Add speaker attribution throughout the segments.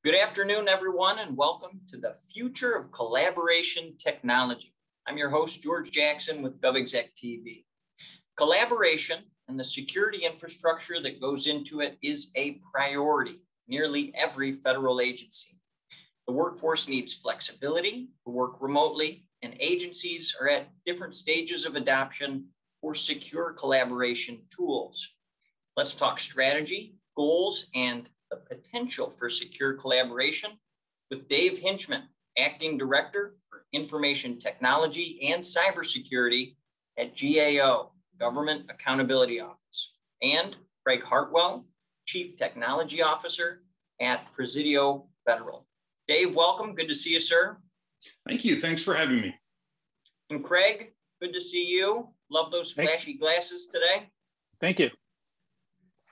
Speaker 1: Good afternoon, everyone, and welcome to the Future of Collaboration Technology. I'm your host, George Jackson with GovExec TV. Collaboration and the security infrastructure that goes into it is a priority, nearly every federal agency. The workforce needs flexibility to work remotely, and agencies are at different stages of adoption for secure collaboration tools. Let's talk strategy, goals, and the potential for secure collaboration with Dave Hinchman, Acting Director for Information Technology and Cybersecurity at GAO, Government Accountability Office, and Craig Heartwell, Chief Technology Officer at Presidio Federal. Dave, welcome. Good to see you, sir.
Speaker 2: Thank you. Thanks for having me.
Speaker 1: And Craig, good to see you. Love those flashy glasses today.
Speaker 3: Thank you.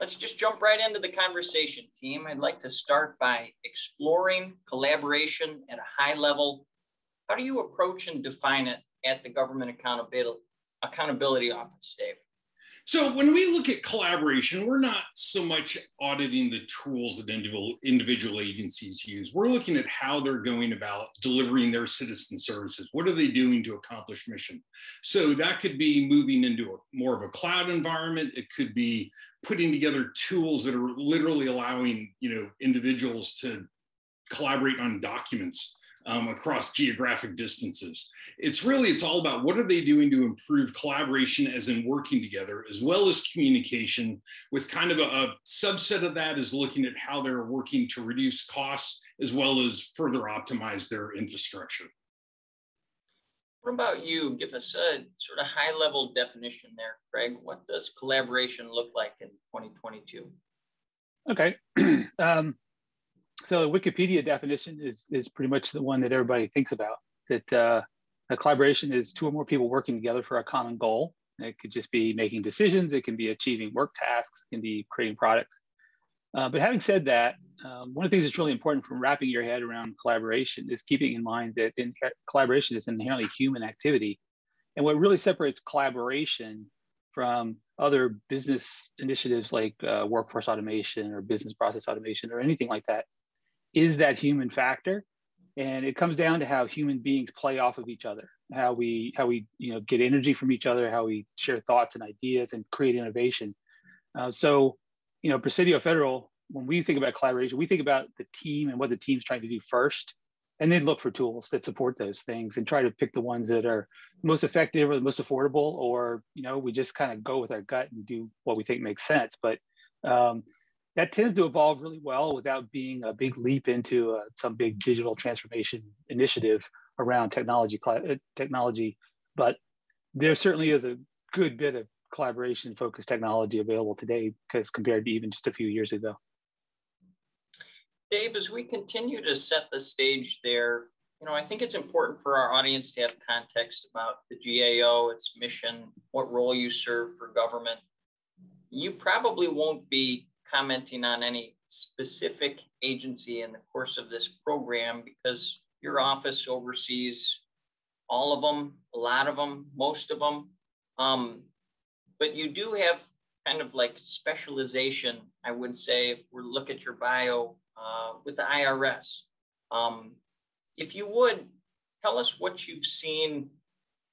Speaker 1: Let's just jump right into the conversation, team. I'd like to start by exploring collaboration at a high level. How do you approach and define it at the Government Accountability Office, Dave?
Speaker 2: So when we look at collaboration, we're not so much auditing the tools that individual agencies use. We're looking at how they're going about delivering their citizen services. What are they doing to accomplish mission? So that could be moving into more of a cloud environment. It could be putting together tools that are literally allowing, individuals to collaborate on documents across geographic distances. It's all about what are they doing to improve collaboration as in working together, as well as communication, with kind of a subset of that is looking at how they're working to reduce costs as well as further optimize their infrastructure.
Speaker 1: What about you? Give us a sort of high-level definition there, Craig. What does collaboration look like in 2022?
Speaker 3: Okay. So the Wikipedia definition is pretty much the one that everybody thinks about, that a collaboration is two or more people working together for a common goal. It could just be making decisions. It can be achieving work tasks. It can be creating products. But having said that, one of the things that's really important from wrapping your head around collaboration is keeping in mind that collaboration is an inherently human activity. And what really separates collaboration from other business initiatives like workforce automation or business process automation or anything like that is that human factor. And it comes down to how human beings play off of each other, how we get energy from each other, how we share thoughts and ideas and create innovation. Presidio Federal, when we think about collaboration, we think about the team and what the team's trying to do first, and then look for tools that support those things and try to pick the ones that are most effective or the most affordable, or, we just kind of go with our gut and do what we think makes sense. But that tends to evolve really well without being a big leap into some big digital transformation initiative around technology. But there certainly is a good bit of collaboration-focused technology available today because compared to even just a few years ago.
Speaker 1: Dave, as we continue to set the stage there, I think it's important for our audience to have context about the GAO, its mission, what role you serve for government. You probably won't be commenting on any specific agency in the course of this program because your office oversees all of them, a lot of them, most of them. But you do have kind of like specialization, I would say, if we look at your bio with the IRS. If you would, tell us what you've seen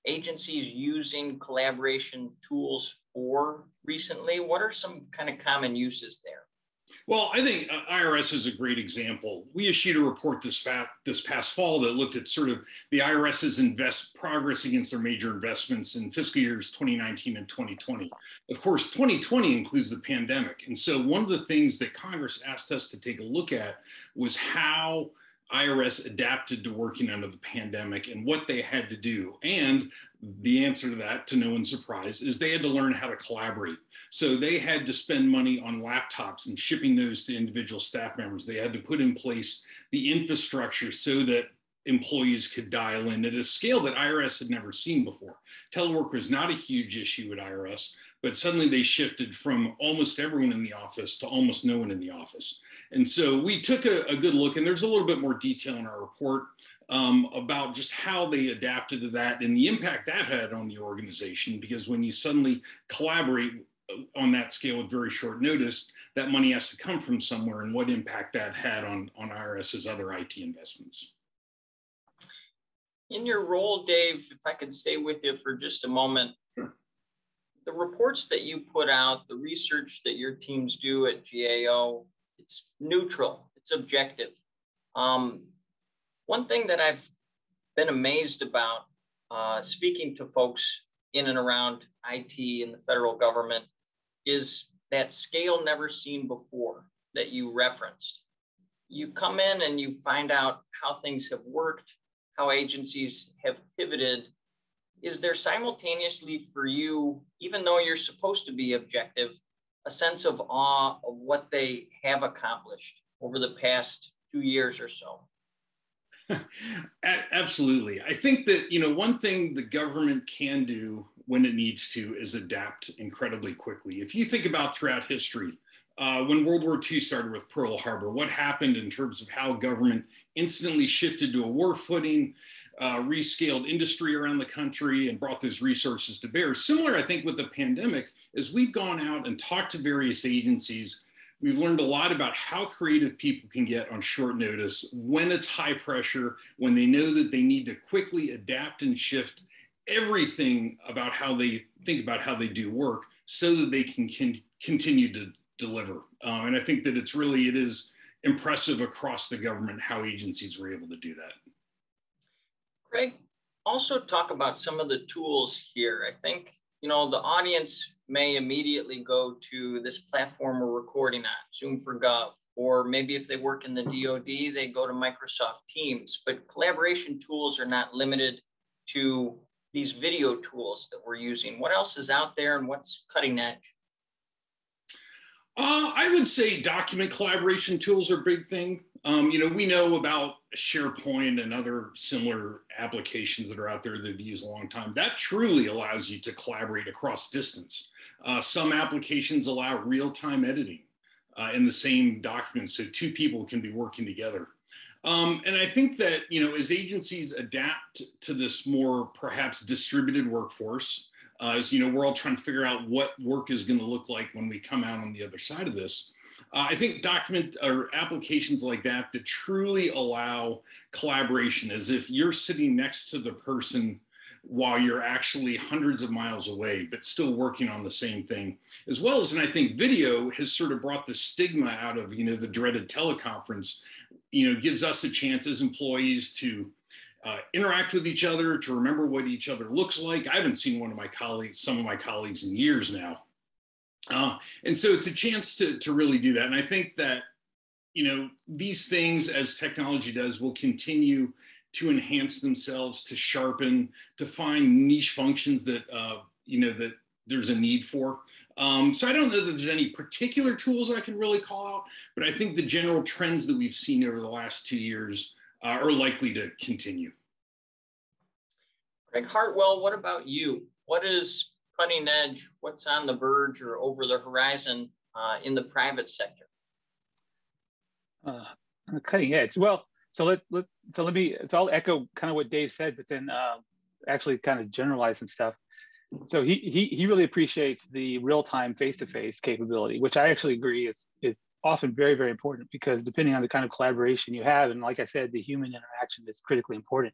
Speaker 1: agencies using collaboration tools for recently. What are some kind of common uses there?
Speaker 2: Well, I think IRS is a great example. We issued a report this past fall that looked at sort of the IRS's progress against their major investments in fiscal years 2019 and 2020. Of course, 2020 includes the pandemic. And so one of the things that Congress asked us to take a look at was how IRS adapted to working under the pandemic and what they had to do. And the answer to that, to no one's surprise, is they had to learn how to collaborate. So they had to spend money on laptops and shipping those to individual staff members. They had to put in place the infrastructure so that employees could dial in at a scale that IRS had never seen before. Telework was not a huge issue at IRS, but suddenly they shifted from almost everyone in the office to almost no one in the office. And so we took a good look, and there's a little bit more detail in our report about just how they adapted to that and the impact that had on the organization, because when you suddenly collaborate on that scale with very short notice, that money has to come from somewhere and what impact that had on IRS's other IT investments.
Speaker 1: In your role, Dave, if I could stay with you for just a moment,
Speaker 2: sure.
Speaker 1: The reports that you put out, the research that your teams do at GAO, it's neutral, it's objective. One thing that I've been amazed about speaking to folks in and around IT in the federal government is that scale never seen before that you referenced. You come in and you find out how things have worked, how agencies have pivoted. Is there simultaneously for you, even though you're supposed to be objective, a sense of awe of what they have accomplished over the past 2 years or so?
Speaker 2: Absolutely. I think that, one thing the government can do when it needs to is adapt incredibly quickly. If you think about throughout history, when World War II started with Pearl Harbor, what happened in terms of how government instantly shifted to a war footing, rescaled industry around the country and brought those resources to bear. Similar, I think, with the pandemic, as we've gone out and talked to various agencies, we've learned a lot about how creative people can get on short notice when it's high pressure, when they know that they need to quickly adapt and shift everything about how they think about how they do work so that they can continue to deliver. And I think that it is impressive across the government how agencies were able to do that.
Speaker 1: Craig, also talk about some of the tools here. I think, the audience may immediately go to this platform we're recording on, Zoom for Gov, or maybe if they work in the DoD, they go to Microsoft Teams. But collaboration tools are not limited to these video tools that we're using. What else is out there and what's cutting edge?
Speaker 2: I would say document collaboration tools are a big thing. We know about SharePoint and other similar applications that are out there that have used a long time. That truly allows you to collaborate across distance. Some applications allow real-time editing in the same document, so two people can be working together. And I think that, as agencies adapt to this more perhaps distributed workforce, as we're all trying to figure out what work is going to look like when we come out on the other side of this. I think document or applications like that truly allow collaboration, as if you're sitting next to the person while you're actually hundreds of miles away, but still working on the same thing, as well as, and I think video has sort of brought the stigma out of, the dreaded teleconference, gives us a chance as employees to interact with each other, to remember what each other looks like. I haven't seen some of my colleagues in years now. And so it's a chance to really do that. And I think that, these things, as technology does, will continue to enhance themselves, to sharpen, to find niche functions that, that there's a need for. So I don't know that there's any particular tools I can really call out, but I think the general trends that we've seen over the last 2 years are likely to continue.
Speaker 1: Craig Heartwell, what about you? What is cutting edge? What's on the verge or over the horizon in the private sector?
Speaker 3: Cutting edge. Well, so I'll echo kind of what Dave said, but then actually kind of generalize some stuff. So he really appreciates the real-time face-to-face capability, which I actually agree is often very, very important, because depending on the kind of collaboration you have, and like I said, the human interaction is critically important.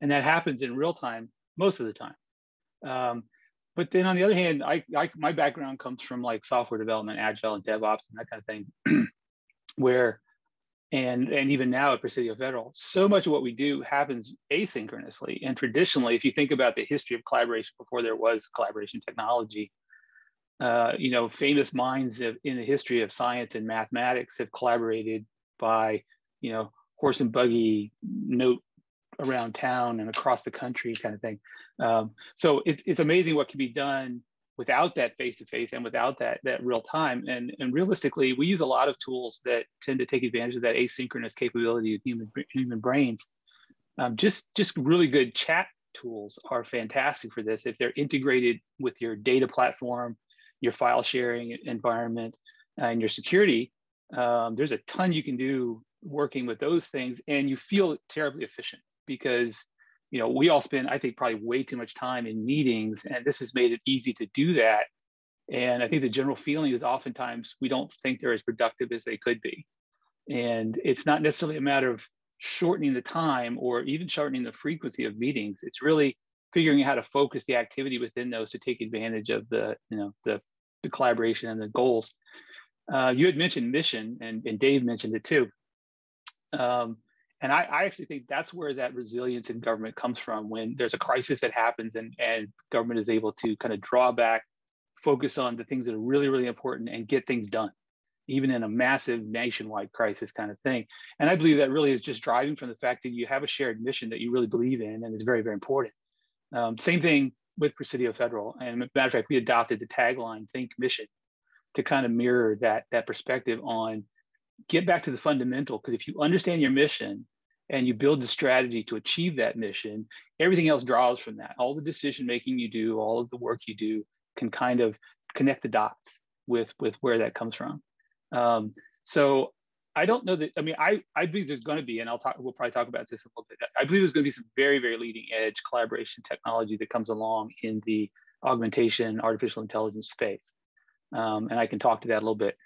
Speaker 3: And that happens in real time most of the time. But then on the other hand, my background comes from like software development, agile and DevOps and that kind of thing, where, and even now at Presidio Federal, so much of what we do happens asynchronously. And traditionally, if you think about the history of collaboration before there was collaboration technology, famous minds in the history of science and mathematics have collaborated by, horse and buggy, note around town and across the country kind of thing. So it's amazing what can be done without that face-to-face and without that real time. And realistically, we use a lot of tools that tend to take advantage of that asynchronous capability of human brains. Just really good chat tools are fantastic for this if they're integrated with your data platform, your file sharing environment, and your security. There's a ton you can do working with those things, and you feel terribly efficient because we all spend, I think, probably way too much time in meetings, and this has made it easy to do that And I think the general feeling is oftentimes we don't think they're as productive as they could be. And it's not necessarily a matter of shortening the time or even shortening the frequency of meetings. It's really figuring out how to focus the activity within those to take advantage of the collaboration and the goals. You had mentioned mission, and Dave mentioned it too. And I actually think that's where that resilience in government comes from, when there's a crisis that happens and government is able to kind of draw back, focus on the things that are really, really important and get things done, even in a massive nationwide crisis kind of thing. And I believe that really is just driving from the fact that you have a shared mission that you really believe in, and it's very, very important. Same thing with Presidio Federal. And as a matter of fact, we adopted the tagline, Think Mission, to kind of mirror that perspective on get back to the fundamental, because if you understand your mission and you build the strategy to achieve that mission, everything else draws from that. All the decision making you do, all of the work you do can kind of connect the dots with where that comes from. So I don't know that, I mean, I believe there's going to be, and we'll probably talk about this a little bit. I believe there's going to be some very, very leading edge collaboration technology that comes along in the augmentation, artificial intelligence space. And I can talk to that a little bit.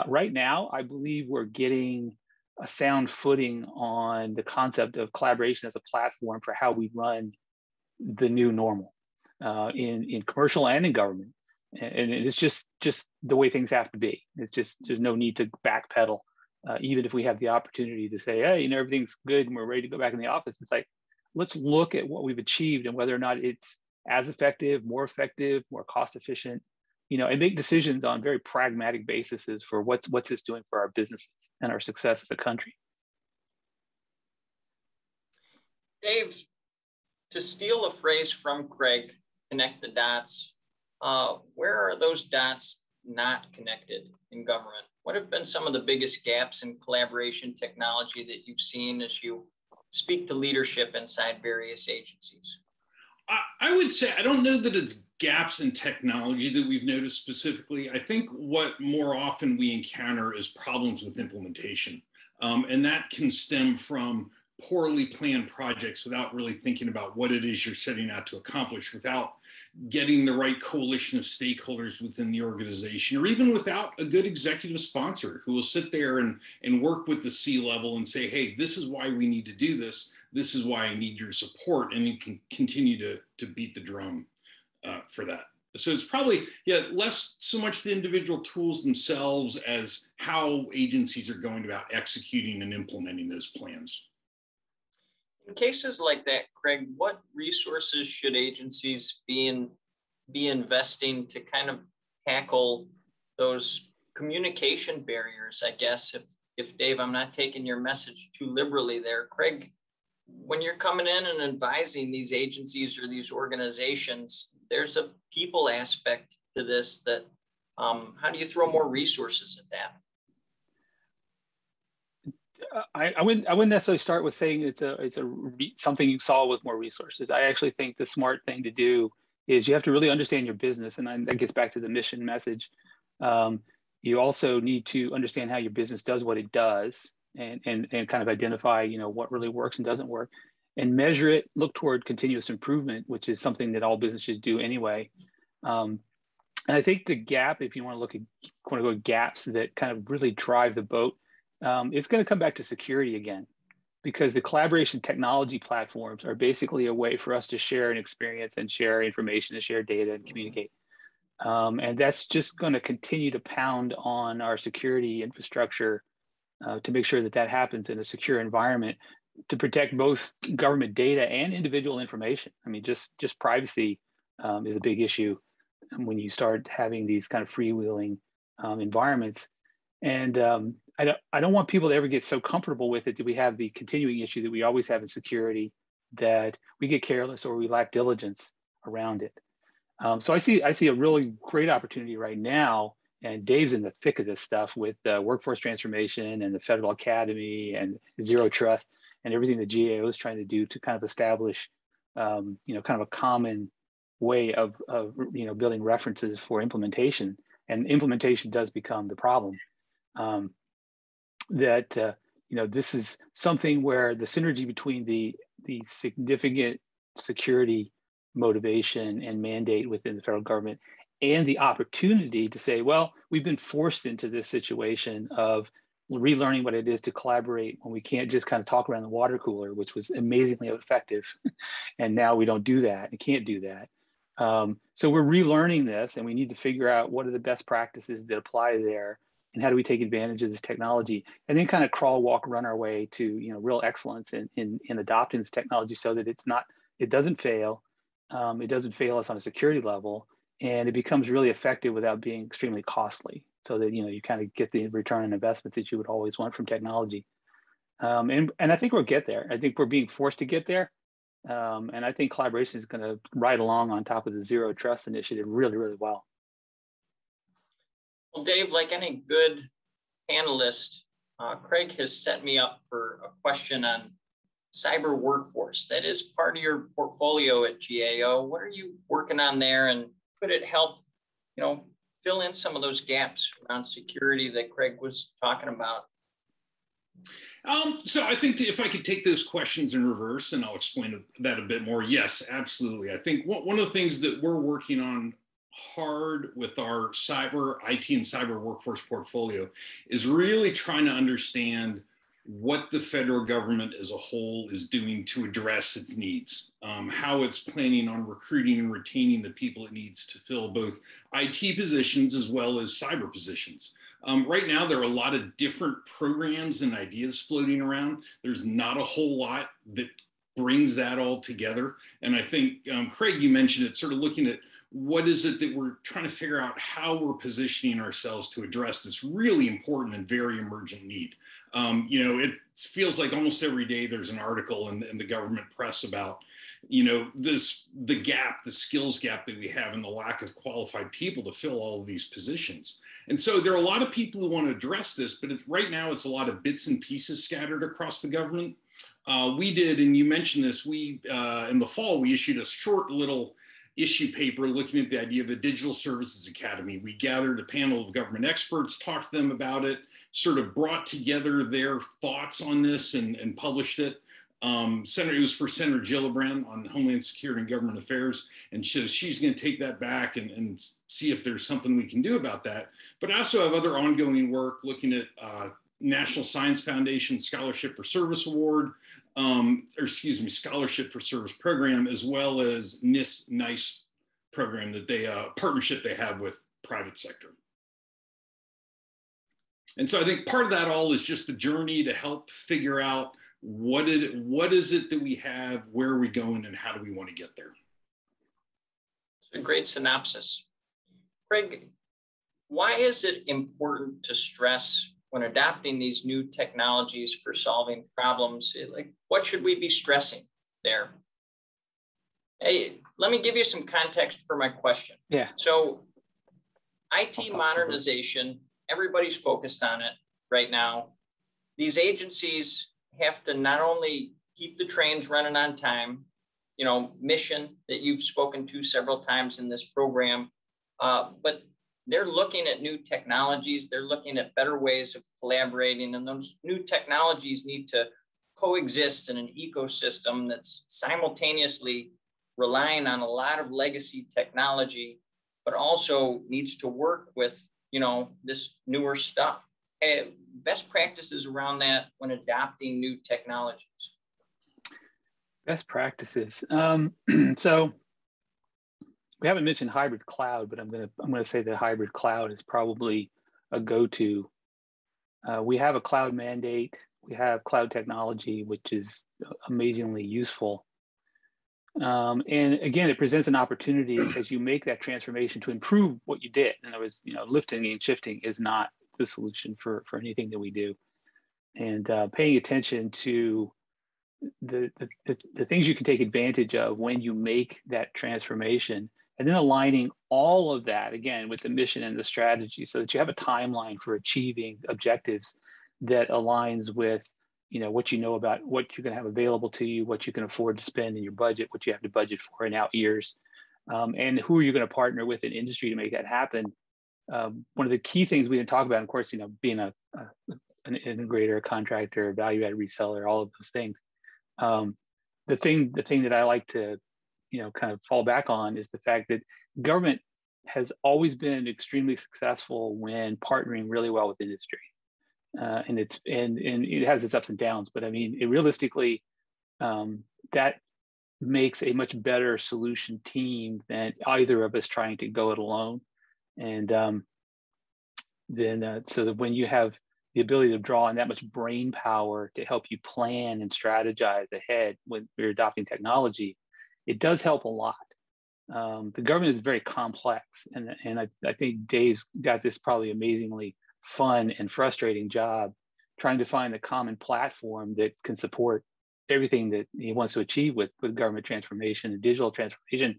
Speaker 3: Right now, I believe we're getting a sound footing on the concept of collaboration as a platform for how we run the new normal in commercial and in government. And it's just the way things have to be. It's just, there's no need to backpedal. Even if we have the opportunity to say, hey, everything's good and we're ready to go back in the office. It's like, let's look at what we've achieved and whether or not it's as effective, more cost efficient, and make decisions on very pragmatic bases for what's this doing for our businesses and our success as a country.
Speaker 1: Dave, to steal a phrase from Craig, connect the dots. Where are those dots not connected in government? What have been some of the biggest gaps in collaboration technology that you've seen as you speak to leadership inside various agencies?
Speaker 2: I would say, I don't know that it's gaps in technology that we've noticed specifically. I think what more often we encounter is problems with implementation. And that can stem from poorly planned projects without really thinking about what it is you're setting out to accomplish, without getting the right coalition of stakeholders within the organization, or even without a good executive sponsor who will sit there and work with the C-level and say, hey, this is why we need to do this. This is why I need your support. And you can continue to beat the drum for that. So it's probably, less so much the individual tools themselves as how agencies are going about executing and implementing those plans.
Speaker 1: In cases like that, Craig, what resources should agencies be investing to kind of tackle those communication barriers? I guess if Dave, I'm not taking your message too liberally there, Craig, when you're coming in and advising these agencies or these organizations, there's a people aspect to this that, how do you throw more resources at that?
Speaker 3: I wouldn't necessarily start with saying it's something you solve with more resources. I actually think the smart thing to do is you have to really understand your business, and that gets back to the mission message. You also need to understand how your business does what it does, and kind of identify what really works and doesn't work, and measure it. Look toward continuous improvement, which is something that all businesses do anyway. And I think the gap, if you want to look at gaps that kind of really drive the boat, it's going to come back to security again, because the collaboration technology platforms are basically a way for us to share an experience and share information and share data and communicate. And that's just going to continue to pound on our security infrastructure to make sure that happens in a secure environment to protect both government data and individual information. I mean, just privacy is a big issue when you start having these kind of freewheeling environments. And I don't want people to ever get so comfortable with it that we have the continuing issue that we always have in security, that we get careless or we lack diligence around it. So I see a really great opportunity right now, and Dave's in the thick of this stuff with workforce transformation and the Federal Academy and Zero Trust and everything the GAO is trying to do to kind of establish, kind of a common way of building references for implementation. And implementation does become the problem. This is something where the synergy between the significant security motivation and mandate within the federal government and the opportunity to say, well, we've been forced into this situation of relearning what it is to collaborate when we can't just kind of talk around the water cooler, which was amazingly effective. And now we don't do that and can't do that. So we're relearning this, and we need to figure out what are the best practices that apply there, and how do we take advantage of this technology, and then kind of crawl, walk, run our way to real excellence in adopting this technology, so that it doesn't fail us on a security level, and it becomes really effective without being extremely costly, so that you kind of get the return on investment that you would always want from technology. And I think we'll get there. I think we're being forced to get there. And I think collaboration is going to ride along on top of the Zero Trust initiative really, really well.
Speaker 1: Well, Dave, like any good panelist, Craig has set me up for a question on cyber workforce. That is part of your portfolio at GAO. What are you working on there, and could it help, fill in some of those gaps around security that Craig was talking about?
Speaker 2: So I think if I could take those questions in reverse, and I'll explain that a bit more. Yes, absolutely. I think one of the things that we're working on hard with our cyber IT and cyber workforce portfolio is really trying to understand what the federal government as a whole is doing to address its needs, how it's planning on recruiting and retaining the people it needs to fill both IT positions as well as cyber positions. Right now, there are a lot of different programs and ideas floating around. There's not a whole lot that brings that all together. And I think, Craig, you mentioned it, sort of looking at what is it that we're trying to figure out how we're positioning ourselves to address this really important and very emergent need. It feels like almost every day there's an article in the government press about, the skills gap that we have and the lack of qualified people to fill all of these positions. And so there are a lot of people who want to address this, but right now it's a lot of bits and pieces scattered across the government. We did, and you mentioned this, in the fall, we issued a short little issue paper looking at the idea of a digital services academy. We gathered a panel of government experts, talked to them about it, sort of brought together their thoughts on this and published it. It was for Senator Gillibrand on Homeland Security and Government Affairs. And so she's going to take that back and see if there's something we can do about that. But I also have other ongoing work looking at National Science Foundation Scholarship for Service Award, Scholarship for Service Program, as well as NICE program that partnership they have with private sector. And so I think part of that all is just the journey to help figure out what is it that we have, where are we going, and how do we want to get there?
Speaker 1: It's a great synopsis. Craig, why is it important to stress when adopting these new technologies for solving problems? Like, what should we be stressing there? Hey, let me give you some context for my question.
Speaker 3: Yeah.
Speaker 1: So IT modernization, everybody's focused on it right now. These agencies have to not only keep the trains running on time, mission that you've spoken to several times in this program, but they're looking at new technologies. They're looking at better ways of collaborating, and those new technologies need to coexist in an ecosystem that's simultaneously relying on a lot of legacy technology, but also needs to work with, this newer stuff. Best practices around that when adopting new technologies.
Speaker 3: Best practices. So we haven't mentioned hybrid cloud, but I'm gonna say that hybrid cloud is probably a go-to. We have a cloud mandate. We have cloud technology, which is amazingly useful. And again, it presents an opportunity as you make that transformation to improve what you did. In other words, lifting and shifting is not the solution for anything that we do. And paying attention to the things you can take advantage of when you make that transformation, and then aligning all of that again with the mission and the strategy, so that you have a timeline for achieving objectives that aligns with what you know about what you're going to have available to you, what you can afford to spend in your budget, what you have to budget for in out years, and who are you going to partner with in industry to make that happen. One of the key things we didn't talk about, of course, being an integrator, a contractor, value-added reseller, all of those things. The thing that I like to, kind of fall back on is the fact that government has always been extremely successful when partnering really well with industry. And it has its ups and downs, but I mean, realistically, that makes a much better solution team than either of us trying to go it alone. And so that when you have the ability to draw on that much brain power to help you plan and strategize ahead when you're adopting technology, it does help a lot. The government is very complex, and I think Dave's got this probably amazingly fun and frustrating job trying to find a common platform that can support everything that he wants to achieve with government transformation and digital transformation.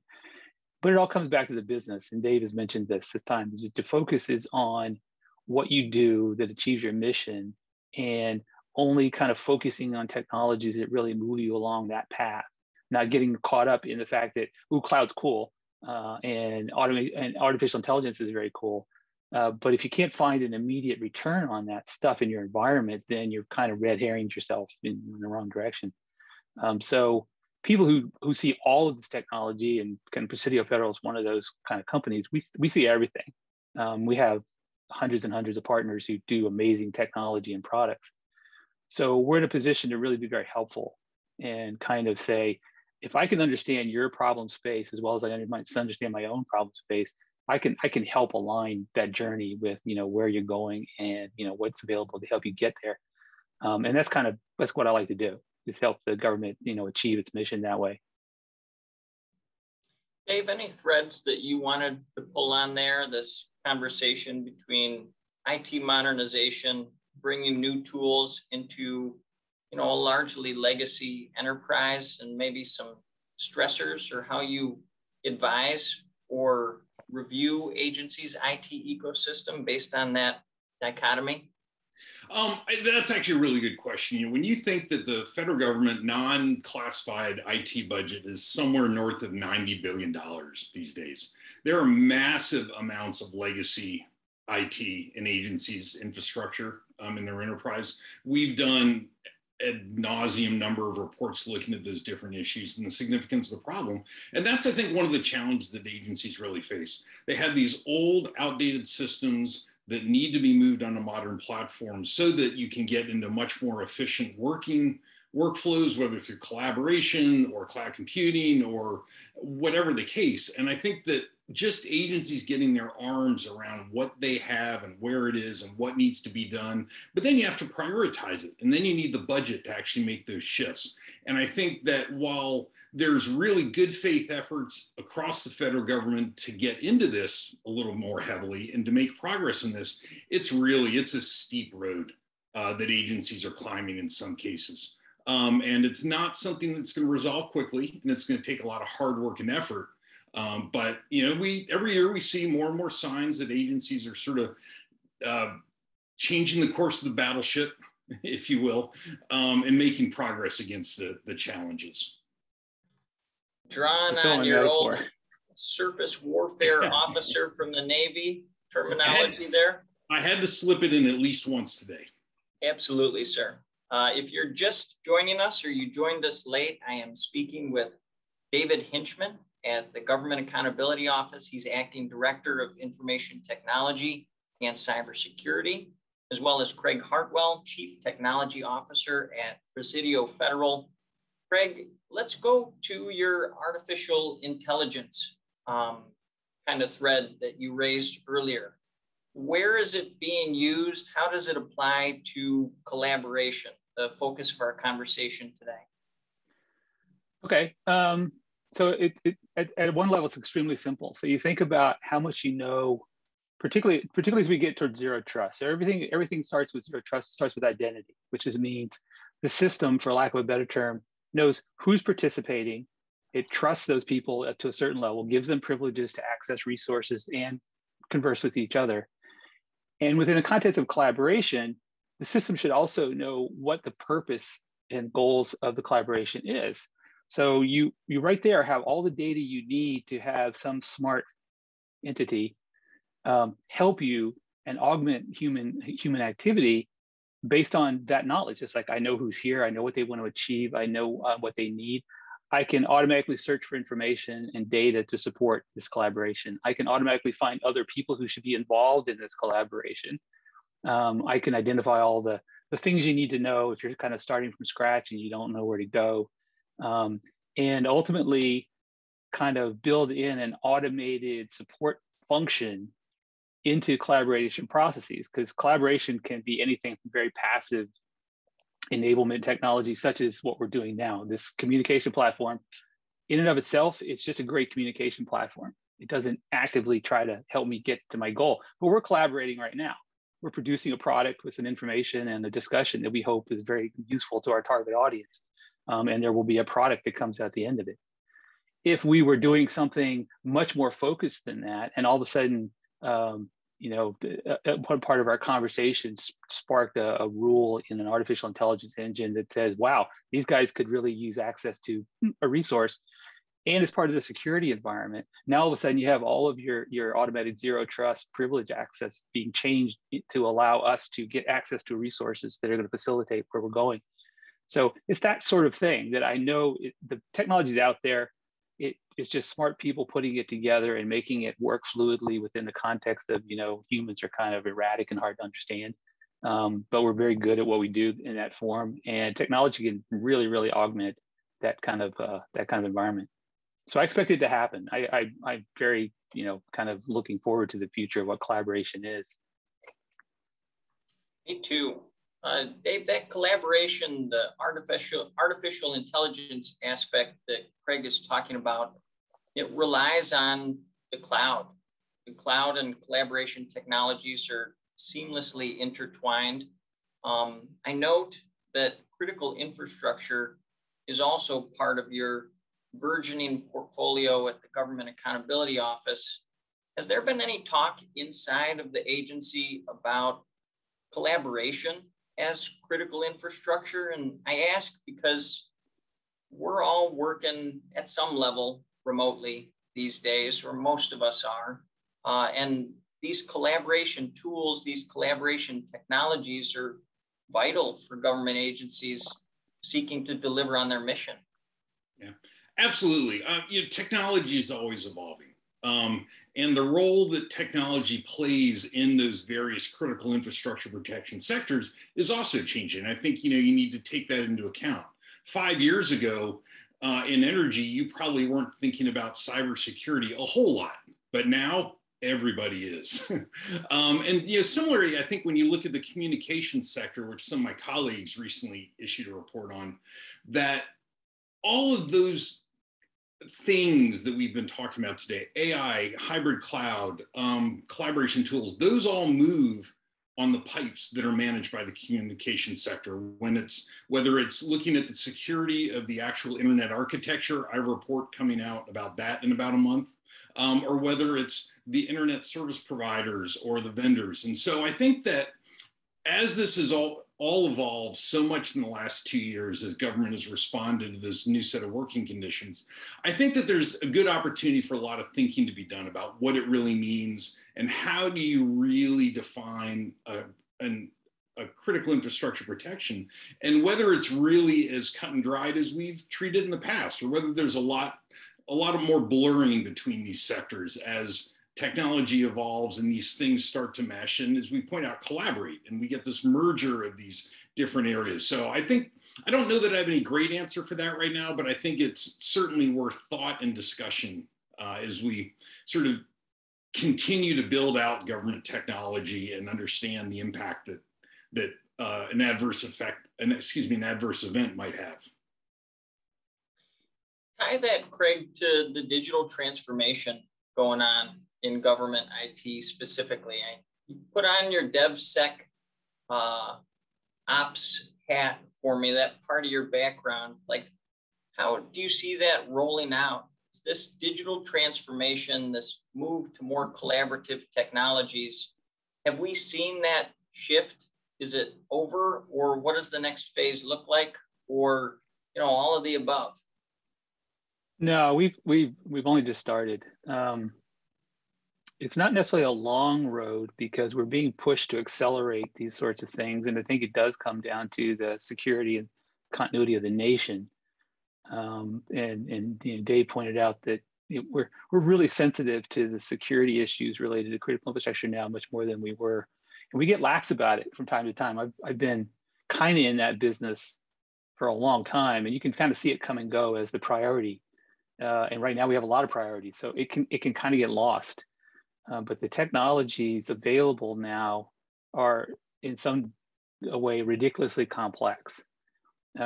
Speaker 3: But it all comes back to the business, and Dave has mentioned this time, is just the focus is on what you do that achieves your mission, and only kind of focusing on technologies that really move you along that path, not getting caught up in the fact that, ooh, cloud's cool, and artificial intelligence is very cool. But if you can't find an immediate return on that stuff in your environment, then you're kind of red herring yourself in the wrong direction. So people who see all of this technology, and kind of Presidio Federal is one of those kind of companies, we see everything. We have hundreds and hundreds of partners who do amazing technology and products. So we're in a position to really be very helpful and kind of say, if I can understand your problem space as well as I understand my own problem space, I can help align that journey with, where you're going and, what's available to help you get there. And that's what I like to do, is help the government, achieve its mission that way.
Speaker 1: Dave, any threads that you wanted to pull on there, this conversation between IT modernization, bringing new tools into, a largely legacy enterprise, and maybe some stressors, or how you advise or review agencies' IT ecosystem based on that dichotomy?
Speaker 2: That's actually a really good question. When you think that the federal government non-classified IT budget is somewhere north of $90 billion these days, there are massive amounts of legacy IT in agencies' infrastructure in their enterprise. We've done ad nauseum number of reports looking at those different issues and the significance of the problem. And that's, I think, one of the challenges that agencies really face. They have these old, outdated systems that need to be moved on a modern platform so that you can get into much more efficient workflows, whether through collaboration or cloud computing or whatever the case. And I think that just agencies getting their arms around what they have and where it is and what needs to be done, but then you have to prioritize it. And then you need the budget to actually make those shifts. And I think that while there's really good faith efforts across the federal government to get into this a little more heavily and to make progress in this, it's a steep road that agencies are climbing in some cases. And it's not something that's going to resolve quickly, and it's going to take a lot of hard work and effort. But every year we see more and more signs that agencies are sort of changing the course of the battleship, if you will, and making progress against the challenges.
Speaker 1: Drawn on your old surface warfare officer from the Navy terminology there.
Speaker 2: I had to slip it in at least once today.
Speaker 1: Absolutely, sir. If you're just joining us or you joined us late, I am speaking with David Hinchman at the Government Accountability Office. He's Acting Director of Information Technology and Cybersecurity, as well as Craig Heartwell, Chief Technology Officer at Presidio Federal. Craig, let's go to your artificial intelligence kind of thread that you raised earlier. Where is it being used? How does it apply to collaboration, the focus of our conversation today?
Speaker 3: Okay. So at one level, it's extremely simple. So you think about how much you know, particularly as we get towards zero trust. So everything starts with zero trust, starts with identity, which means the system, for lack of a better term, knows who's participating. It trusts those people to a certain level, gives them privileges to access resources and converse with each other. And within the context of collaboration, the system should also know what the purpose and goals of the collaboration is. So you right there have all the data you need to have some smart entity help you and augment human activity based on that knowledge. It's like, I know who's here, I know what they want to achieve, I know what they need. I can automatically search for information and data to support this collaboration. I can automatically find other people who should be involved in this collaboration. I can identify all the things you need to know if you're kind of starting from scratch and you don't know where to go. And ultimately kind of build in an automated support function into collaboration processes, because collaboration can be anything from very passive enablement technology, such as what we're doing now. This communication platform, in and of itself, it's just a great communication platform. It doesn't actively try to help me get to my goal, but we're collaborating right now. We're producing a product with some information and a discussion that we hope is very useful to our target audience. And there will be a product that comes out the end of it. If we were doing something much more focused than that, and all of a sudden, one part of our conversation sparked a rule in an artificial intelligence engine that says, wow, these guys could really use access to a resource. And as part of the security environment, now all of a sudden you have all of your automated zero trust privilege access being changed to allow us to get access to resources that are going to facilitate where we're going. So it's that sort of thing that I know the technology's out there. It is just smart people putting it together and making it work fluidly within the context of, humans are kind of erratic and hard to understand. But we're very good at what we do in that form, and technology can really, really augment that kind of environment. So I expect it to happen. I'm very, kind of looking forward to the future of what collaboration is.
Speaker 1: Me too. Dave, that collaboration, the artificial intelligence aspect that Craig is talking about, it relies on the cloud. The cloud and collaboration technologies are seamlessly intertwined. I note that critical infrastructure is also part of your burgeoning portfolio at the Government Accountability Office. Has there been any talk inside of the agency about collaboration as critical infrastructure? And I ask because we're all working at some level remotely these days, or most of us are. And these collaboration tools, these collaboration technologies are vital for government agencies seeking to deliver on their mission.
Speaker 2: Yeah, absolutely. Technology is always evolving. And the role that technology plays in those various critical infrastructure protection sectors is also changing. I think, you need to take that into account. 5 years ago in energy, you probably weren't thinking about cybersecurity a whole lot, but now everybody is. And similarly, I think when you look at the communications sector, which some of my colleagues recently issued a report on, that all of those things that we've been talking about today, AI, hybrid cloud, collaboration tools, those all move on the pipes that are managed by the communication sector. Whether it's looking at the security of the actual internet architecture, I have a report coming out about that in about a month, or whether it's the internet service providers or the vendors. And so I think that as this is all evolved so much in the last 2 years as government has responded to this new set of working conditions, I think that there's a good opportunity for a lot of thinking to be done about what it really means and how do you really define a critical infrastructure protection, and whether it's really as cut and dried as we've treated in the past, or whether there's a lot of more blurring between these sectors as technology evolves and these things start to mesh, and as we point out, collaborate, and we get this merger of these different areas. So I don't know that I have any great answer for that right now, but I think it's certainly worth thought and discussion as we sort of continue to build out government technology and understand the impact that an adverse event might have.
Speaker 1: Tie that, Craig, to the digital transformation going on in government IT specifically. You put on your DevSec ops hat for me, that part of your background. Like, how do you see that rolling out? Is this digital transformation, this move to more collaborative technologies, have we seen that shift? Is it over, or what does the next phase look like, or all of the above?
Speaker 3: No, we've only just started. It's not necessarily a long road because we're being pushed to accelerate these sorts of things. And I think it does come down to the security and continuity of the nation. And Dave pointed out that we're really sensitive to the security issues related to critical infrastructure now, much more than we were, and we get lax about it from time to time. I've been kind of in that business for a long time, and you can kind of see it come and go as the priority. And right now we have a lot of priorities, so it can kind of get lost. But the technologies available now are in some way ridiculously complex.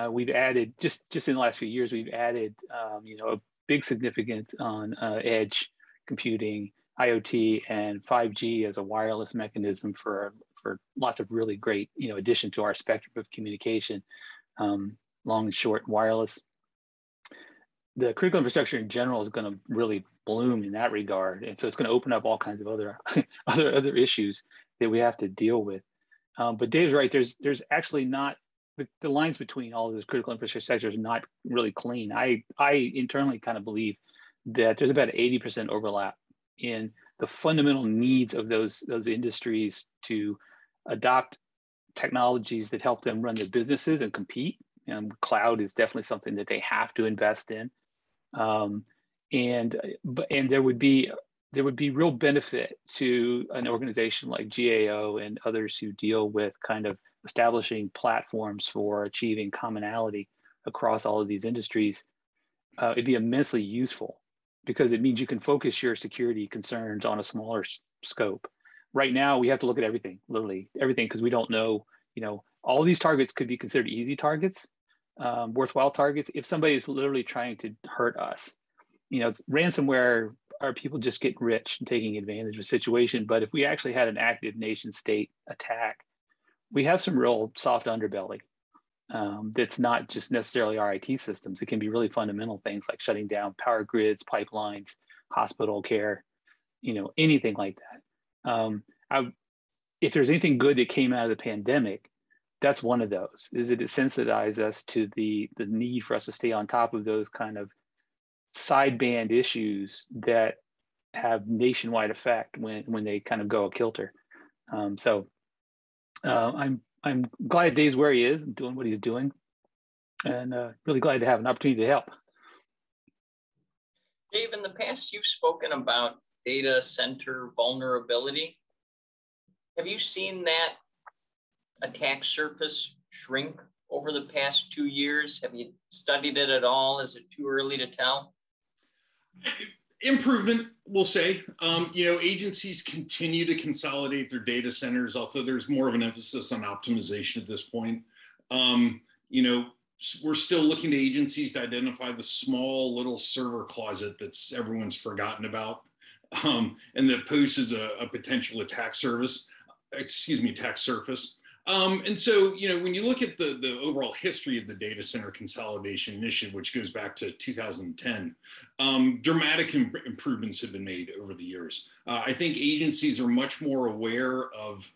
Speaker 3: We've added just in the last few years, we've added a big significance on edge computing, IoT, and 5G as a wireless mechanism for lots of really great addition to our spectrum of communication, long and short wireless. The critical infrastructure in general is going to really bloom in that regard, and so it's going to open up all kinds of other other issues that we have to deal with. But Dave's right. There's actually not the lines between all of those critical infrastructure sectors are not really clean. I internally kind of believe that there's about 80% overlap in the fundamental needs of those industries to adopt technologies that help them run their businesses and compete. And cloud is definitely something that they have to invest in. And there would be real benefit to an organization like GAO and others who deal with kind of establishing platforms for achieving commonality across all of these industries. It'd be immensely useful because it means you can focus your security concerns on a smaller scope. Right now, we have to look at everything, literally everything, because we don't know, all of these targets could be considered easy targets, worthwhile targets, if somebody is literally trying to hurt us. Ransomware are people just getting rich and taking advantage of a situation. But if we actually had an active nation state attack, we have some real soft underbelly that's not just necessarily our IT systems. It can be really fundamental things like shutting down power grids, pipelines, hospital care, anything like that. If there's anything good that came out of the pandemic, that's one of those, is that it sensitized us to the need for us to stay on top of those kind of sideband issues that have nationwide effect when they kind of go a kilter. I'm glad Dave's where he is and doing what he's doing, and really glad to have an opportunity to help.
Speaker 1: Dave, in the past, you've spoken about data center vulnerability. Have you seen that attack surface shrink over the past 2 years? Have you studied it at all? Is it too early to tell?
Speaker 2: Improvement, we'll say. Agencies continue to consolidate their data centers, although there's more of an emphasis on optimization at this point. We're still looking to agencies to identify the small little server closet that's everyone's forgotten about, and that poses a potential attack surface. And so, when you look at the overall history of the data center consolidation initiative, which goes back to 2010, dramatic improvements have been made over the years. I think agencies are much more aware of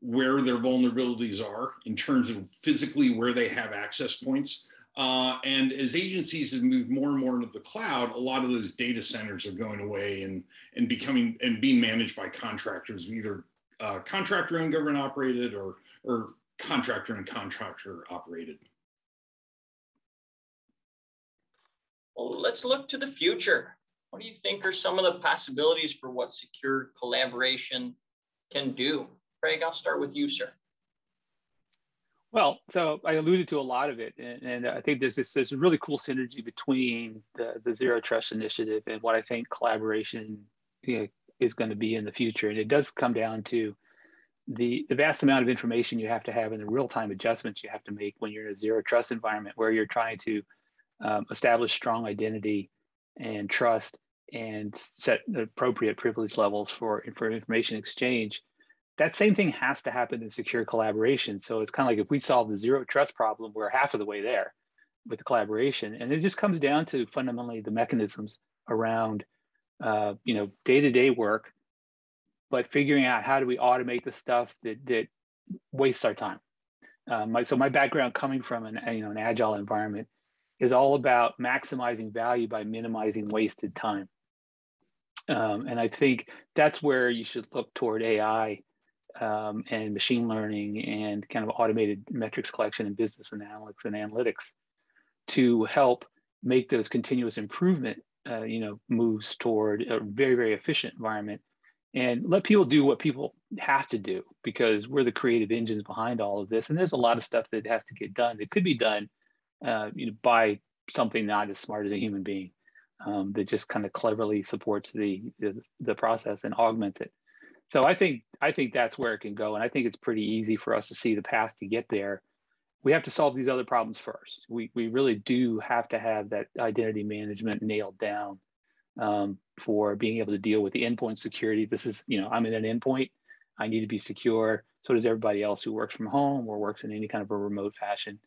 Speaker 2: where their vulnerabilities are in terms of physically where they have access points. And as agencies have moved more and more into the cloud, a lot of those data centers are going away and being managed by contractors, either contractor-owned, government-operated, or contractor and contractor operated.
Speaker 1: Well, let's look to the future. What do you think are some of the possibilities for what secure collaboration can do? Craig, I'll start with you, sir.
Speaker 3: Well, so I alluded to a lot of it, and I think there's a really cool synergy between the Zero Trust initiative and what I think collaboration is going to be in the future. And it does come down to the vast amount of information you have to have and the real-time adjustments you have to make when you're in a Zero Trust environment where you're trying to establish strong identity and trust and set appropriate privilege levels for information exchange. That same thing has to happen in secure collaboration. So it's kind of like if we solve the Zero Trust problem, we're half of the way there with the collaboration. And it just comes down to fundamentally the mechanisms around day-to-day work, but figuring out how do we automate the stuff that wastes our time. So my background coming from an agile environment is all about maximizing value by minimizing wasted time. And I think that's where you should look toward AI and machine learning and kind of automated metrics collection and business analytics to help make those continuous improvement, moves toward a very, very efficient environment, and let people do what people have to do, because we're the creative engines behind all of this. And there's a lot of stuff that has to get done that could be done, by something not as smart as a human being, that just kind of cleverly supports the process and augments it. So I think that's where it can go, and I think it's pretty easy for us to see the path to get there. We have to solve these other problems first. We really do have to have that identity management nailed down, for being able to deal with the endpoint security. This is, I'm in an endpoint, I need to be secure. So does everybody else who works from home or works in any kind of a remote fashion.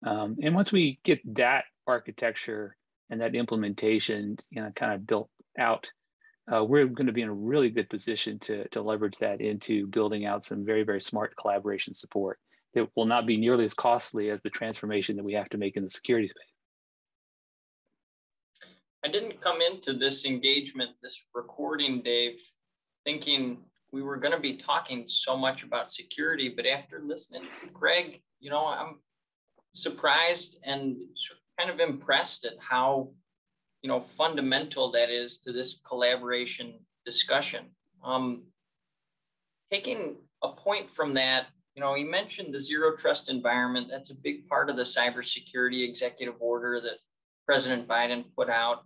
Speaker 3: And once we get that architecture and that implementation, kind of built out, we're going to be in a really good position to leverage that into building out some very, very smart collaboration support that will not be nearly as costly as the transformation that we have to make in the security space.
Speaker 1: I didn't come into this engagement, this recording, Dave, thinking we were going to be talking so much about security, but after listening to Craig, I'm surprised and kind of impressed at how, fundamental that is to this collaboration discussion. Taking a point from that, he mentioned the zero trust environment. That's a big part of the cybersecurity executive order that President Biden put out.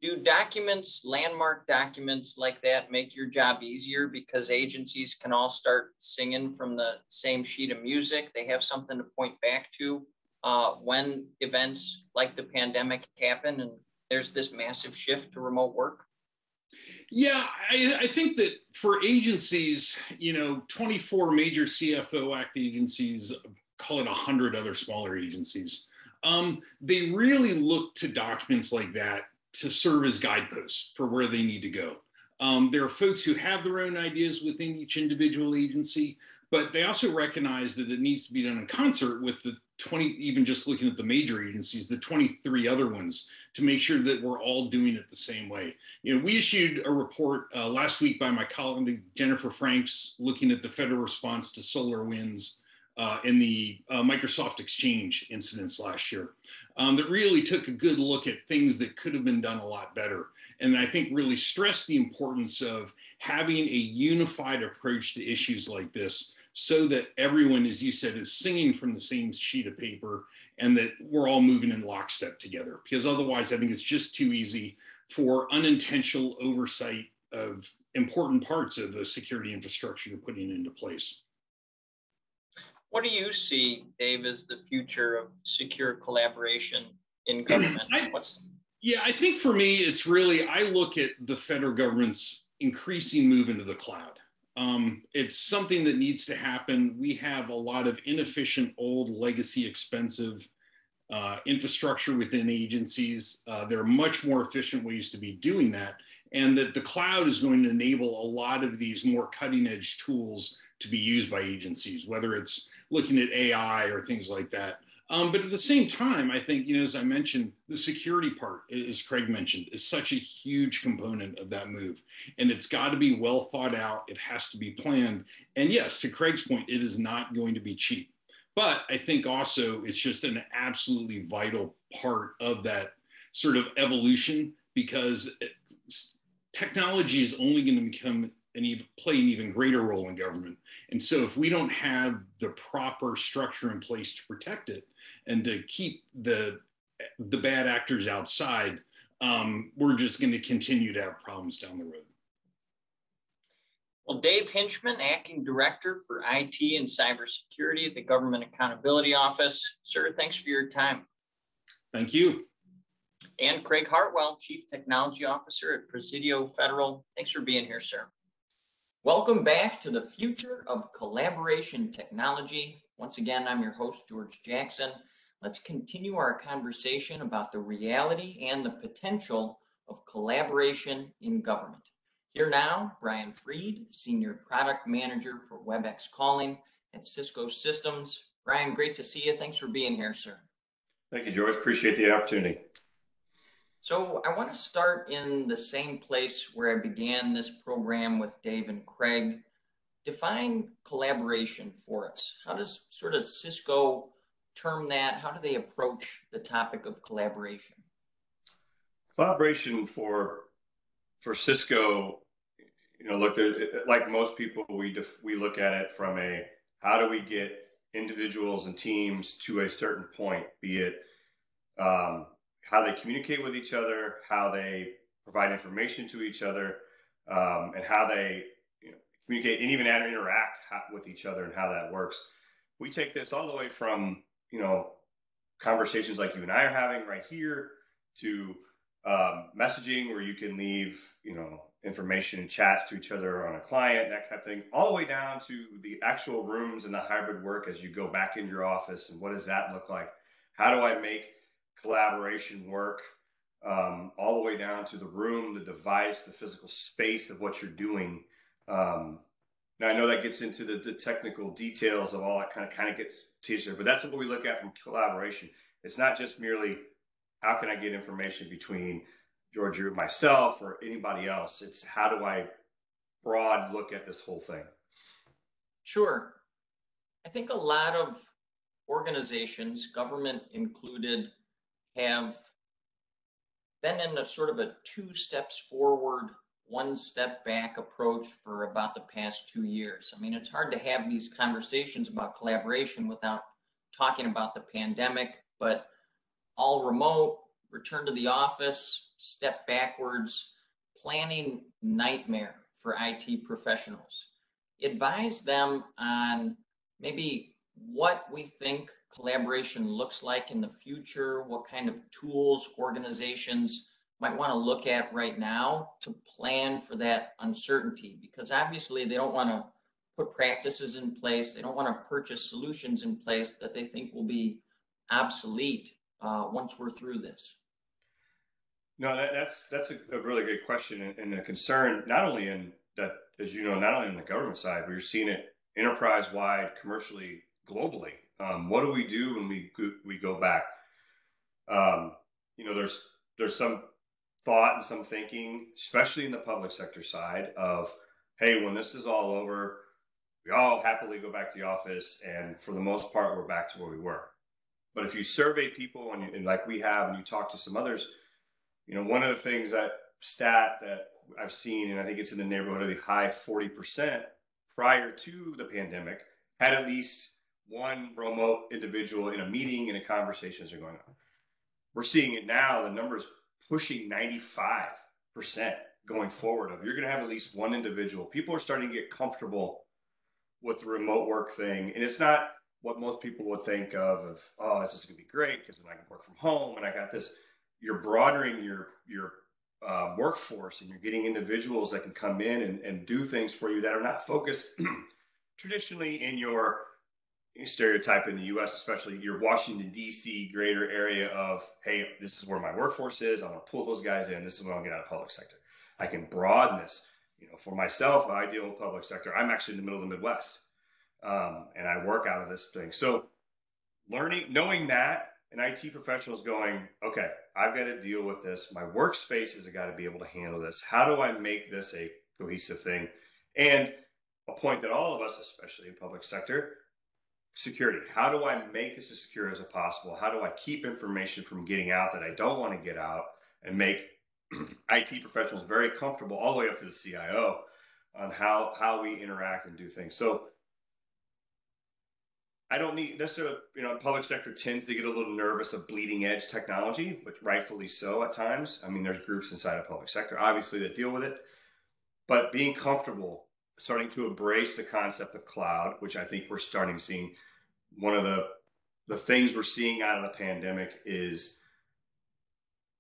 Speaker 1: Do documents, landmark documents like that, make your job easier because agencies can all start singing from the same sheet of music? They have something to point back to when events like the pandemic happen and there's this massive shift to remote work?
Speaker 2: Yeah, I think that for agencies, 24 major CFO Act agencies, call it 100 other smaller agencies, they really look to documents like that to serve as guideposts for where they need to go. There are folks who have their own ideas within each individual agency, but they also recognize that it needs to be done in concert with the 20, even just looking at the major agencies, the 23 other ones, to make sure that we're all doing it the same way. We issued a report last week by my colleague Jennifer Franks, looking at the federal response to SolarWinds in the Microsoft Exchange incidents last year, that really took a good look at things that could have been done a lot better. And I think really stressed the importance of having a unified approach to issues like this, so that everyone, as you said, is singing from the same sheet of paper and that we're all moving in lockstep together. Because otherwise, I think it's just too easy for unintentional oversight of important parts of the security infrastructure you're putting into place.
Speaker 1: What do you see, Dave, as the future of secure collaboration in government?
Speaker 2: I think for me, it's really, I look at the federal government's increasing move into the cloud. It's something that needs to happen. We have a lot of inefficient, old, legacy, expensive infrastructure within agencies. There are much more efficient ways to be doing that, and that the cloud is going to enable a lot of these more cutting edge tools to be used by agencies, whether it's looking at AI or things like that. But at the same time, I think, as I mentioned, the security part, as Craig mentioned, is such a huge component of that move. And it's got to be well thought out. It has to be planned. And yes, to Craig's point, it is not going to be cheap. But I think also it's just an absolutely vital part of that sort of evolution, because technology is only going to become play an even greater role in government. And so if we don't have the proper structure in place to protect it and to keep the bad actors outside, we're just going to continue to have problems down the road.
Speaker 1: Well, Dave Hinchman, Acting Director for IT and Cybersecurity at the Government Accountability Office. Sir, thanks for your time.
Speaker 2: Thank you.
Speaker 1: And Craig Heartwell, Chief Technology Officer at Presidio Federal. Thanks for being here, sir. Welcome back to the Future of Collaboration Technology. Once again, I'm your host, George Jackson. Let's continue our conversation about the reality and the potential of collaboration in government. Here now, Bryan Freed, Senior Product Manager for Webex Calling at Cisco Systems. Bryan, great to see you. Thanks for being here, sir.
Speaker 4: Thank you, George. Appreciate the opportunity.
Speaker 1: So I want to start in the same place where I began this program with Dave and Craig. Define collaboration for us. How does sort of Cisco term that? How do they approach the topic of collaboration?
Speaker 4: Collaboration for Cisco, look, like most people, we look at it from how do we get individuals and teams to a certain point, be it how they communicate with each other, how they provide information to each other, and how they communicate and even interact with each other and how that works. We take this all the way from conversations like you and I are having right here to messaging where you can leave information and chats to each other on a client, that kind of thing, all the way down to the actual rooms and the hybrid work as you go back into your office, and what does that look like? How do I make collaboration work, all the way down to the room, the device, the physical space of what you're doing. Now I know that gets into the technical details of all that kind of gets teacher, but that's what we look at from collaboration. It's not just merely how can I get information between George or myself or anybody else. It's how do I broad look at this whole thing?
Speaker 1: Sure. I think a lot of organizations, government included, have been in a sort of a 2 steps forward, 1 step back approach for about the past 2 years. I mean, it's hard to have these conversations about collaboration without talking about the pandemic, but all remote, return to the office, step backwards, planning nightmare for IT professionals. Advise them on maybe what we think collaboration looks like in the future, what kind of tools organizations might want to look at right now to plan for that uncertainty, because obviously they don't want to put practices in place. They don't want to purchase solutions in place that they think will be obsolete once we're through this.
Speaker 4: No, that's a really good question and a concern, not only in that, as you know, not only in the government side, but you're seeing it enterprise-wide, commercially, globally. What do we do when we go back? There's some thought and some thinking, especially in the public sector side, of, hey, when this is all over, we all happily go back to the office, and for the most part, we're back to where we were. But if you survey people, and like we have, and you talk to some others, one of the things that I've seen, and I think it's in the neighborhood of the high 40% prior to the pandemic, had at least one remote individual in a meeting, and a conversations are going on. We're seeing it now, the numbers pushing 95% going forward of you're going to have at least one individual. People are starting to get comfortable with the remote work thing. And it's not what most people would think of, oh, this is going to be great because then I can work from home and I got this. You're broadening your workforce, and you're getting individuals that can come in and do things for you that are not focused traditionally in your stereotype in the U.S., especially your Washington, D.C. greater area of, hey, this is where my workforce is. I'm going to pull those guys in. This is what I'll get out of public sector. I can broaden this. For myself, I deal with public sector. I'm actually in the middle of the Midwest, and I work out of this thing. So knowing that, an IT professional is going, okay, I've got to deal with this. My workspaces have got to be able to handle this. How do I make this a cohesive thing? And a point that all of us, especially in public sector, security. How do I make this as secure as possible? How do I keep information from getting out that I don't want to get out, and make IT professionals very comfortable all the way up to the CIO on how we interact and do things. So I don't need necessarily, public sector tends to get a little nervous of bleeding edge technology, which rightfully so at times. I mean, there's groups inside of public sector, obviously, that deal with it, but being comfortable, starting to embrace the concept of cloud, which I think we're starting to see. One of the things we're seeing out of the pandemic is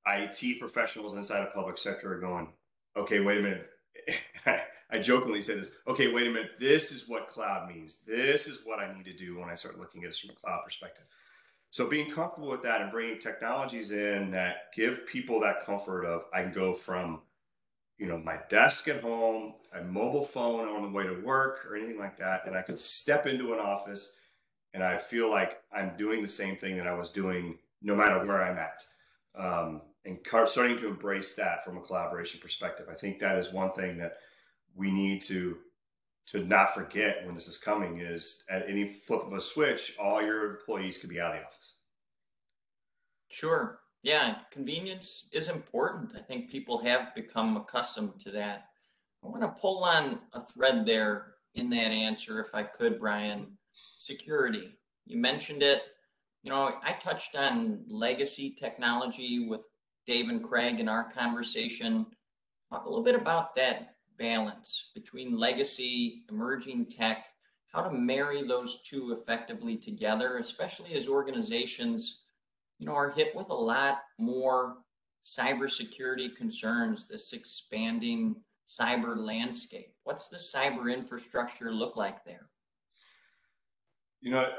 Speaker 4: IT professionals inside of public sector are going, okay, wait a minute. I jokingly say this, okay, wait a minute. This is what cloud means. This is what I need to do when I start looking at this from a cloud perspective. So being comfortable with that and bringing technologies in that give people that comfort of, I can go from, my desk at home, a mobile phone on the way to work or anything like that. And I could step into an office and I feel like I'm doing the same thing that I was doing no matter where I'm at. And starting to embrace that from a collaboration perspective. I think that is one thing that we need to not forget when this is coming, is at any flip of a switch, all your employees could be out of the office.
Speaker 1: Sure. Yeah, convenience is important. I think people have become accustomed to that. I want to pull on a thread there in that answer, if I could, Bryan. Security. You mentioned it. I touched on legacy technology with Dave and Craig in our conversation. Talk a little bit about that balance between legacy, emerging tech, how to marry those two effectively together, especially as organizations, are hit with a lot more cybersecurity concerns, this expanding cyber landscape. What's the cyber infrastructure look like there?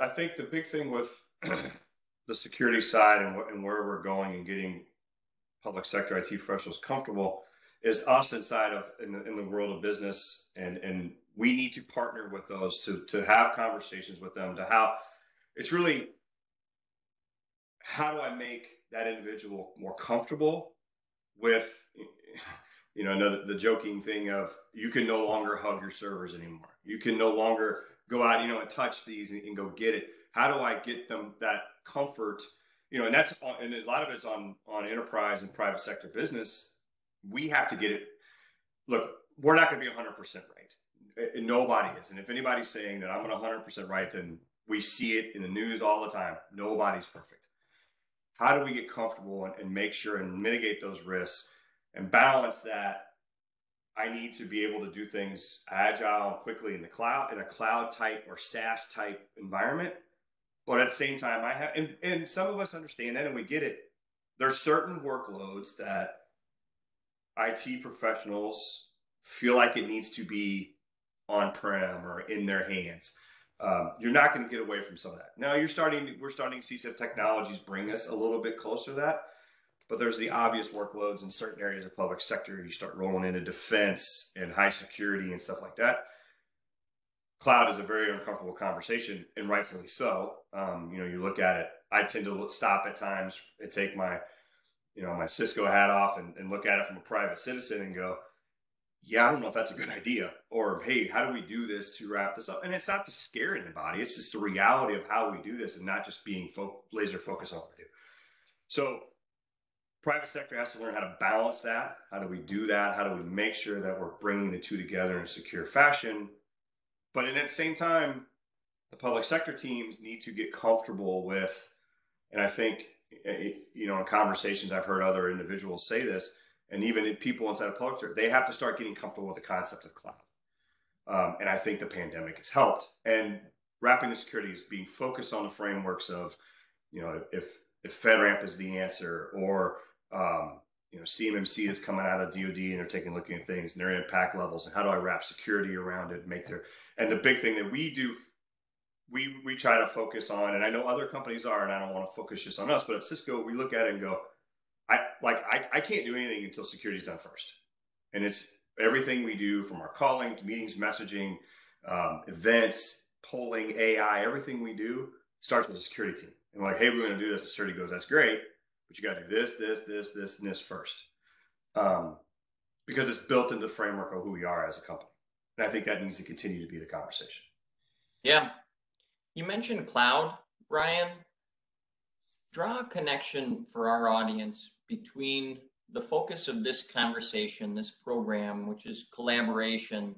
Speaker 4: I think the big thing with the security side and where we're going and getting public sector IT professionals comfortable is us inside of in the world of business, and we need to partner with those to have conversations with them, to how it's really, how do I make that individual more comfortable with, the joking thing of, you can no longer hug your servers anymore. You can no longer go out, and touch these and go get it. How do I get them that comfort? And and a lot of it's on enterprise and private sector business. We have to get it. Look, we're not going to be 100% right. Nobody is. And if anybody's saying that I'm 100% right, then we see it in the news all the time. Nobody's perfect. How do we get comfortable and make sure and mitigate those risks and balance that? I need to be able to do things agile and quickly in the cloud, in a cloud type or SaaS type environment. But at the same time, and some of us understand that and we get it. There's certain workloads that IT professionals feel like it needs to be on-prem or in their hands. You're not going to get away from some of that. Now we're starting to see some technologies bring us a little bit closer to that, but there's the obvious workloads in certain areas of public sector. You start rolling into defense and high security and stuff like that. Cloud is a very uncomfortable conversation, and rightfully so. You look at it, I tend to stop at times and take my Cisco hat off and look at it from a private citizen and go, yeah, I don't know if that's a good idea. Or, hey, how do we do this to wrap this up? And it's not to scare anybody. It's just the reality of how we do this and not just being laser focused on what we do. So private sector has to learn how to balance that. How do we do that? How do we make sure that we're bringing the two together in a secure fashion? But at the same time, the public sector teams need to get comfortable with, and I think, in conversations I've heard other individuals say this, and even people inside of public sector, they have to start getting comfortable with the concept of cloud. And I think the pandemic has helped. And wrapping the security is being focused on the frameworks of, if FedRAMP is the answer, or CMMC is coming out of DoD and they're looking at things and their impact levels, and how do I wrap security around it and and the big thing that we do, we try to focus on, and I know other companies are, and I don't want to focus just on us, but at Cisco, we look at it and go, I can't do anything until security is done first. And it's everything we do, from our calling to meetings, messaging, events, polling, AI, everything we do starts with the security team. And we're like, hey, we're going to do this. The security goes, that's great, but you got to do this, and this first. Because it's built into the framework of who we are as a company. And I think that needs to continue to be the conversation.
Speaker 1: Yeah. You mentioned cloud, Bryan. Draw a connection for our audience between the focus of this conversation, this program, which is collaboration,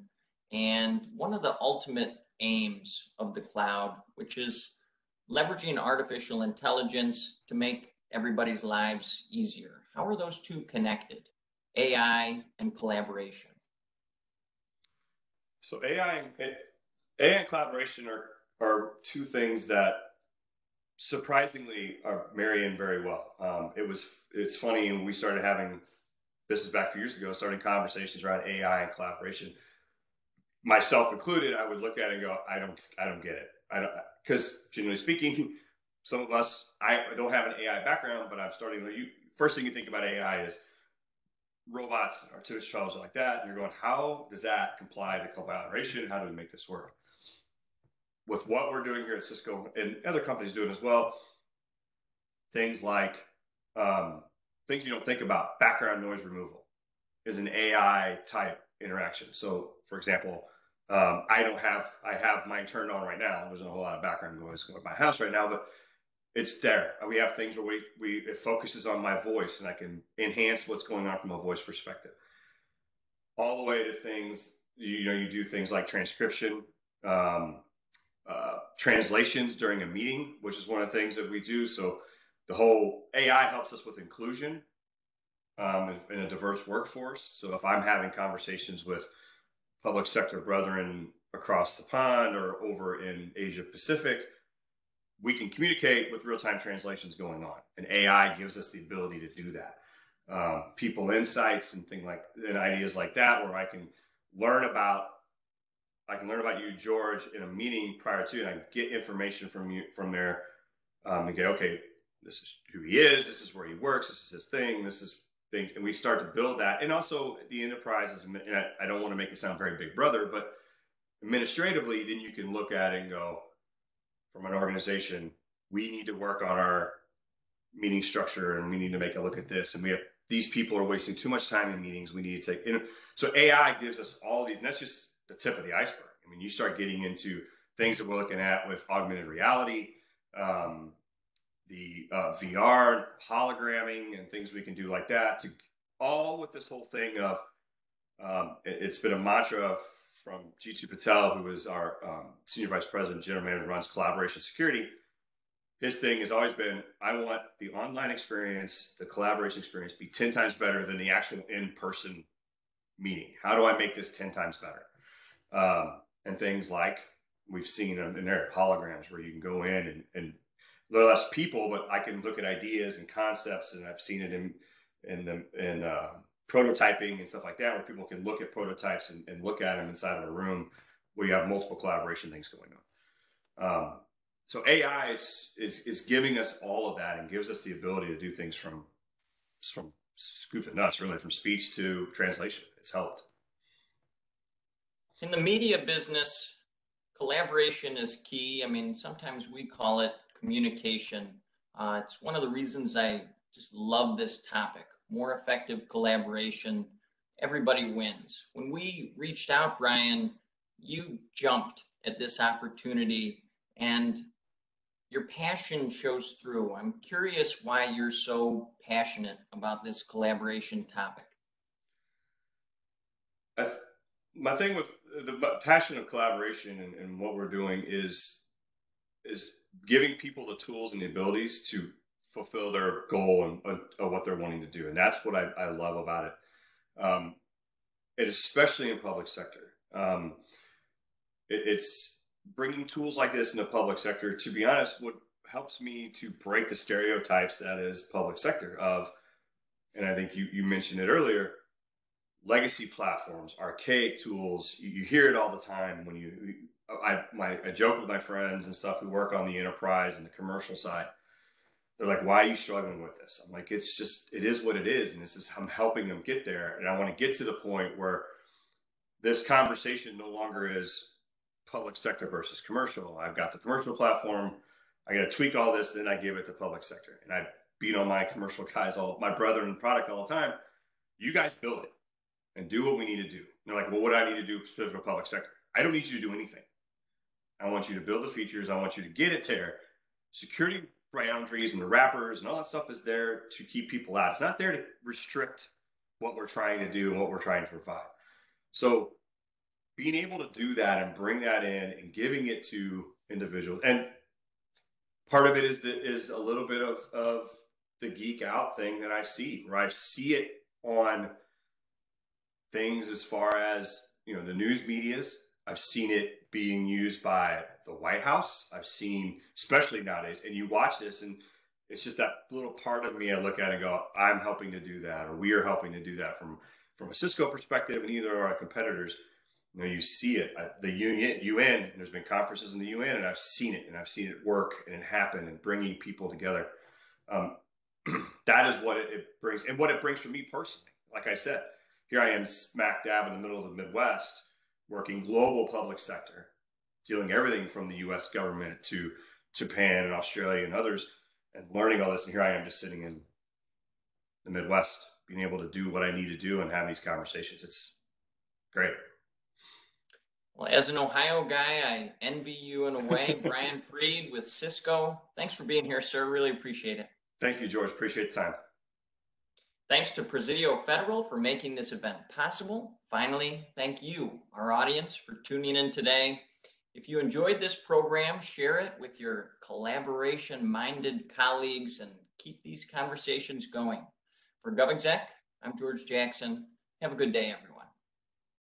Speaker 1: and one of the ultimate aims of the cloud, which is leveraging artificial intelligence to make everybody's lives easier. How are those two connected, AI and collaboration?
Speaker 4: So AI and collaboration are two things that surprisingly are marrying very well. It's funny, when we started having business back a few years ago, starting conversations around AI and collaboration, myself included, I would look at it and go, I don't get it. Because generally speaking, some of us, I don't have an AI background, but I'm starting to, first thing you think about AI is robots, artificial intelligence like that. And you're going, how does that comply to collaboration? How do we make this work? With what we're doing here at Cisco and other companies doing as well, things like things you don't think about, background noise removal is an AI type interaction. So for example, I have mine turned on right now. There's a whole lot of background noise going on in my house right now, but it's there. We have things where it focuses on my voice, and I can enhance what's going on from a voice perspective. All the way to things, you do things like transcription, translations during a meeting, which is one of the things that we do. So the whole AI helps us with inclusion in a diverse workforce. So if I'm having conversations with public sector brethren across the pond or over in Asia Pacific, we can communicate with real-time translations going on, and AI gives us the ability to do that. People insights and and ideas like that, where I can learn about you, George, in a meeting prior to, and I get information from there, and go, okay, this is who he is, this is where he works, this is his thing, this is things, and we start to build that. And also the enterprises, and I don't want to make it sound very big brother, but administratively, then you can look at it and go, from an organization, we need to work on our meeting structure, and we need to make a look at this, and these people are wasting too much time in meetings. We need to take, so AI gives us all these, and that's just the tip of the iceberg. I mean, you start getting into things that we're looking at with augmented reality, the VR, hologramming, and things we can do like that, all with this whole thing of, it's been a mantra from Jitu Patel, who is our Senior Vice President, General Manager, runs Collaboration Security. His thing has always been, I want the online experience, the collaboration experience, be 10 times better than the actual in-person meeting. How do I make this 10 times better? And things like we've seen in their holograms, where you can go in and less people, but I can look at ideas and concepts, and I've seen it in prototyping and stuff like that, where people can look at prototypes and look at them inside of a room where you have multiple collaboration things going on. So AI is giving us all of that, and gives us the ability to do things from scoop to nuts, really, from speech to translation. It's helped.
Speaker 1: In the media business, collaboration is key. I mean, sometimes we call it communication. It's one of the reasons I just love this topic. More effective collaboration, everybody wins. When we reached out, Bryan, you jumped at this opportunity, and your passion shows through. I'm curious why you're so passionate about this collaboration topic.
Speaker 4: My thing with the passion of collaboration and what we're doing is giving people the tools and the abilities to fulfill their goal and what they're wanting to do. And that's what I love about it. And especially in public sector. It's bringing tools like this in the public sector, to be honest, what helps me to break the stereotypes that is public sector of, and I think you mentioned it earlier, legacy platforms, archaic tools. You hear it all the time when I joke with my friends and stuff who work on the enterprise and the commercial side. They're like, why are you struggling with this? I'm like, it is what it is. And I'm helping them get there. And I want to get to the point where this conversation no longer is public sector versus commercial. I've got the commercial platform. I got to tweak all this. Then I give it to public sector. And I beat on my commercial guys, my brethren in product all the time. You guys build it and do what we need to do. And they're like, well, what do I need to do specific to public sector? I don't need you to do anything. I want you to build the features. I want you to get it there. Security boundaries and the wrappers and all that stuff is there to keep people out. It's not there to restrict what we're trying to do and what we're trying to provide. So being able to do that and bring that in and giving it to individuals, and part of it is a little bit of the geek out thing that I see, where I see it on things as far as, the news medias. I've seen it being used by the White House. I've seen, especially nowadays, and you watch this, and it's just that little part of me I look at and go, I'm helping to do that, or we are helping to do that from a Cisco perspective, and either of our competitors. You see it at the UN, and there's been conferences in the UN, and I've seen it work and happen and bringing people together. That is what it brings, and what it brings for me personally. Like I said, here I am smack dab in the middle of the Midwest, working global public sector, dealing everything from the US government to Japan and Australia and others, and learning all this. And here I am just sitting in the Midwest, being able to do what I need to do and have these conversations. It's great.
Speaker 1: Well, as an Ohio guy, I envy you in a way. Bryan Freed with Cisco. Thanks for being here, sir. Really appreciate it.
Speaker 4: Thank you, George. Appreciate the time.
Speaker 1: Thanks to Presidio Federal for making this event possible. Finally, thank you, our audience, for tuning in today. If you enjoyed this program, share it with your collaboration-minded colleagues and keep these conversations going. For GovExec, I'm George Jackson. Have a good day, everyone.